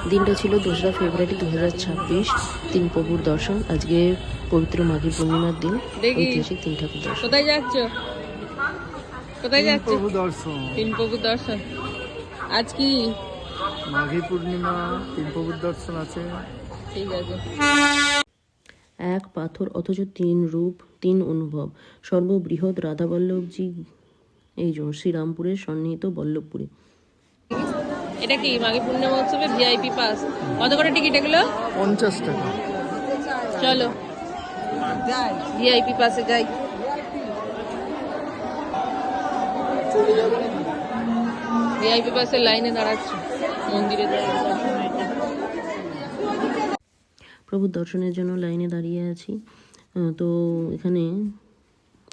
দিনটা ছিল 2রা ফেব্রুয়ারি 2026, তিন প্রভুর দর্শন। আজকে পবিত্র মাঘী পূর্ণিমার দিন, ঐতিহাসিক তিন ঠাকুর দর্শন। কোথায় যাচ্ছ? কোথায় যাচ্ছ? প্রভু দর্শন। তিন প্রভুর দর্শন। আজ কি মাঘী পূর্ণিমা, তিন প্রভুর দর্শন আছে। ঠিক আছে। এক পাথর অথচ তিন রূপ, তিন অনুভব। সর্ববৃহৎ রাধাবল্লভজি এই জন্য শ্রীরামপুরের সন্নিহিত বল্লভপুরে। এটা কি মাঘী পূর্ণিমা উৎসবে ভিআইপি পাস? কত করে টিকিট এগুলো? 50 টাকা। চলো ভিআইপি পাসে যাই। ভিআইপি পাসে লাইনে দাঁড়াচ্ছি মন্দিরে যাই। প্রভুর দর্শনের জন্য লাইনে দাঁড়িয়ে আছি। তো এখানে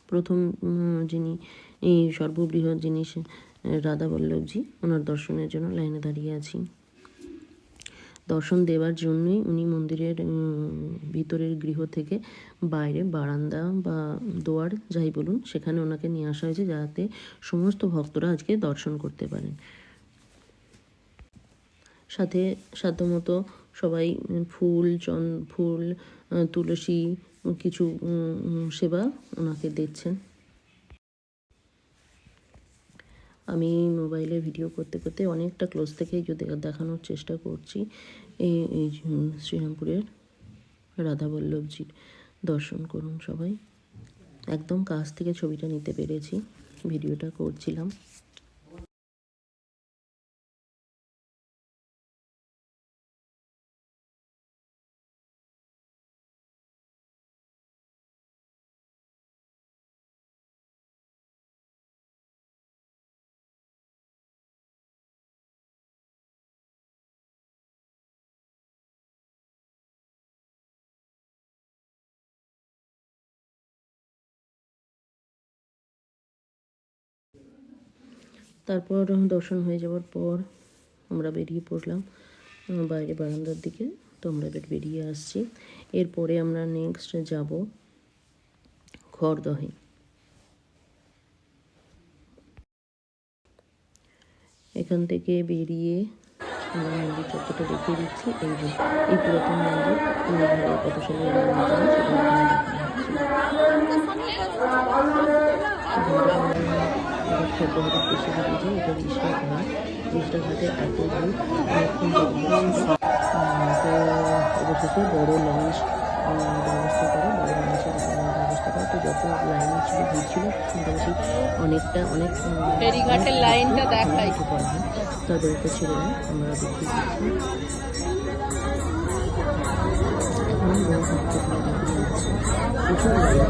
প্রথম যিনি এই সর্ববৃহৎ জিনিস রাধাবল্লভজি, ওনার দর্শনের জন্য লাইনে দাঁড়িয়ে আছি। দর্শন দেওয়ার জন্যই উনি মন্দিরের ভিতরের গৃহ থেকে বাইরে বারান্দা বা দোয়ার যাই বলুন, সেখানে ওনাকে নিয়ে আসা হয়েছে যাতে সমস্ত ভক্তরা আজকে দর্শন করতে পারেন। সাথে সাধ্যমতো সবাই ফুল তুলসী কিছু সেবা ওনাকে দিচ্ছেন। আমি মোবাইলে ভিডিও করতে করতে অনেকটা ক্লোজ থেকেই যদি দেখানোর চেষ্টা করছি এই শ্রীরামপুরের রাধাবল্লভজির দর্শন করুন সবাই। একদম কাছ থেকে ছবিটা নিতে পেরেছি, ভিডিওটা করছিলাম। তারপর দর্শন হয়ে যাওয়ার পর আমরা বেরিয়ে পড়লাম বাইরে বারান্দার দিকে। তো আমরা এবার বেরিয়ে আসছি। এরপরে আমরা নেক্সট যাব খড়দহে। এখান থেকে বেরিয়ে আমরা মন্দির চত্বরটা দেখিয়ে দিচ্ছি। এই পুরাতন মন্দির কত সালে খড়দহের উদ্দেশ্যে বেরিয়েছে। এটা রিষ্টা ঘাট, রিষ্টা ঘাটের এত দূর তো অবশেষে বড় লঞ্চ ব্যবস্থা করে, বড় লঞ্চের ব্যবস্থা করে। তো যত লাইন ছিল, ভিড় ছিল, মোটামুটি অনেক ফেরিঘাটের লাইনটা দেখাই করা হয়। তাদেরকে ছিল না, আমরা দেখিয়ে দিচ্ছি। এখন বড় ভক্তগুলো দেখিয়ে দিচ্ছে, প্রচুর লাইন।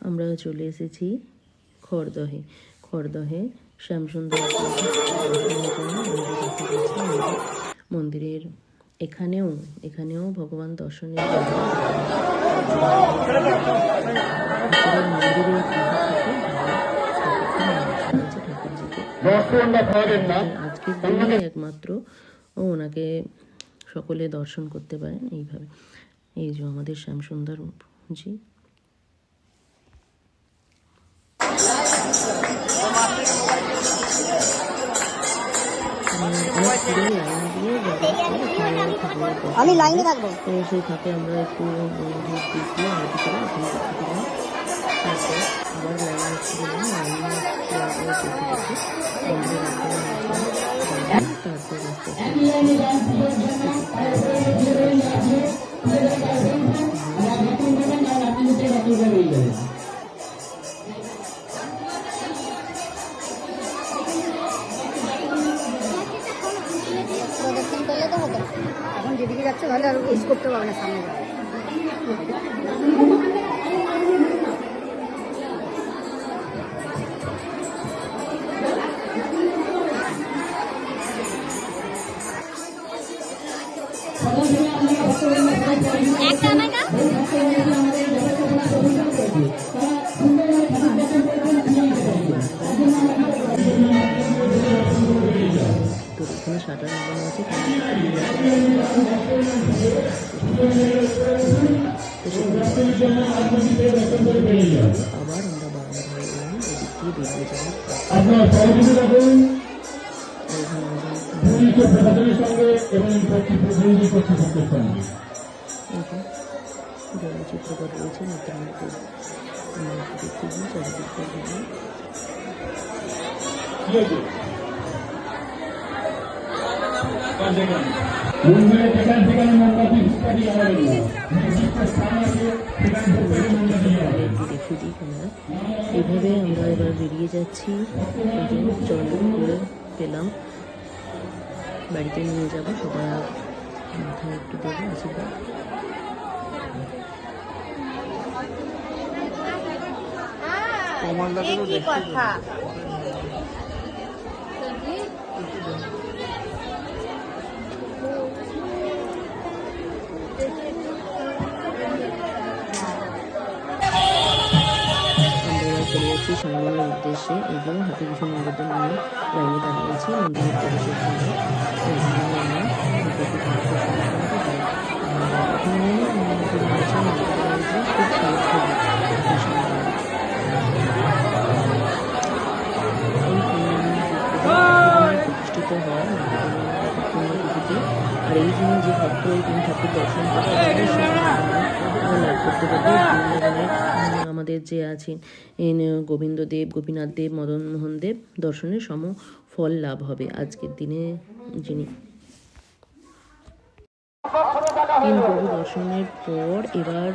আমরা চলে এসেছি খড়দহে। খড়দহে শ্যামসুন্দর মন্দিরের এখানেও ভগবান দর্শনের আজকের দিনে একমাত্র ওনাকে সকলে দর্শন করতে পারেন এইভাবে। এই যে আমাদের শ্যামসুন্দর জি। আমি লাইনে থাকবো। তো সেই থাকে আমরা একটু তারপর আবার লাইনে প্রদর্শন করলে তো হতো। এখন যেদিকে যাচ্ছে তাহলে আর ইউজ করতে পারবে না সামনে। আবার আমরা বারান্দা হয়ে এলাম, এদিক দিয়ে বেরিয়ে যাওয়ার পথ। আপনার সহযোগিতা করুন পুলিশ ও প্রশাসনের সঙ্গে এবং প্রতিনিধি কর্তৃপক্ষের সঙ্গে। চিত্রপট রয়েছে নতুন নতুন দেখতে দিই চারিদিকটা দিই। মন্দিরে যেখানে সেখানে মোমবাতি ইত্যাদি জ্বালাবেন না। নির্দিষ্ট স্থান আছে সেখানে প্রত্যেকে মোমবাতি জ্বালাবেন। একটু দেখে দিই ক্যামেরা। এইভাবে আমরা এবার বেরিয়ে যাচ্ছি, জল করে পেলাম, বাড়িতে নিয়ে যাব। সবার মাথায় একটু দেবো আশীর্বাদ। কমান্ডারও দেখতে আমরা চলে যাচ্ছি সম্মানের উদ্দেশ্যে। এগুলো হাতে কিছু নিবেদন নিয়ে লাইনে দাঁড়িয়েছি মন্দিরের প্রবেশের জন্য। প্রতিষ্ঠিত হয় পুণ্যতিথিতে। আর এই জন্য যে ভক্ত এই তিন ঠাকুর দর্শন করতে পারবে লাভ করতে পারবে। বৃন্দাবনের আমাদের যে আছেন গোবিন্দদেব, গোপীনাথ দেব, মদন মোহন দেব দর্শনের সম ফল লাভ হবে আজকের দিনে। যিনি তিন প্রভু দর্শনের পর এবার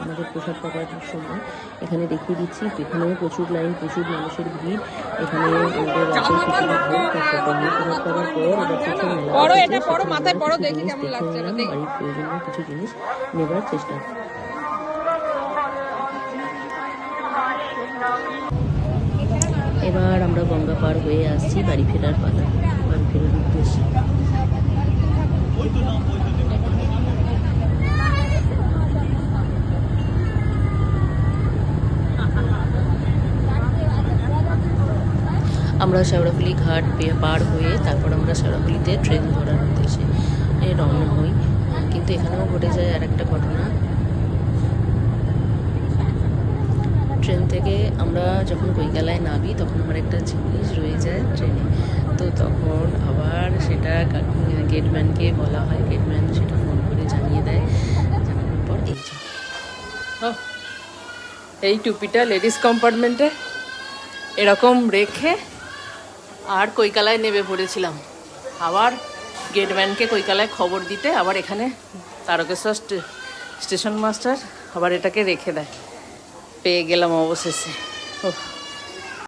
আমাদের প্রসাদ পাওয়ার সময় এখানে দেখিয়ে দিচ্ছি। এখানেও প্রচুর লাইন, প্রচুর মানুষের ভিড়। এখানে আমাদের রাতে খিচুড়ি ভোগ, তারপর প্রসাদ পাওয়ার পর এবার কিছু মেলা পড়ো, বসেছে, এটা পড়ো, সেখানে মাথায় পড়ো, কিছু দেখি জিনিস কেমন দেখে লাগছে এটা, নিলাম, দেখি। বাড়ির প্রয়োজনীয় কিছু জিনিস নেবার চেষ্টা। এবার আমরা গঙ্গা পার হয়ে আসছি বাড়ি ফেরার পালা, বাড়ি ফেরার উদ্দেশ্যে। আমরা শেওড়াফুলি ঘাট পার হয়ে তারপর আমরা শেওড়াফুলিতে ট্রেন ধরার উদ্দেশ্যে রওনা হই। কিন্তু এখানেও ঘটে যায় আর একটা ঘটনা। ট্রেন থেকে আমরা যখন কৈকালায় নামি তখন আমার একটা জিনিস রয়ে যায় ট্রেনে। তো তখন আবার সেটা গেটম্যানকে বলা হয়, গেটম্যান সেটা ফোন করে জানিয়ে দেয়। জানানোর পর এই যে এই টুপিটা লেডিস কম্পার্টমেন্টে এরকম রেখে আর কৈকালায় নেমে পড়েছিলাম। আবার গেটম্যানকে কৈকালায় খবর দিতে আবার এখানে তারকেশ্বর স্টেশন মাস্টার আবার এটাকে রেখে দেয়। পেয়ে গেলাম অবশেষে।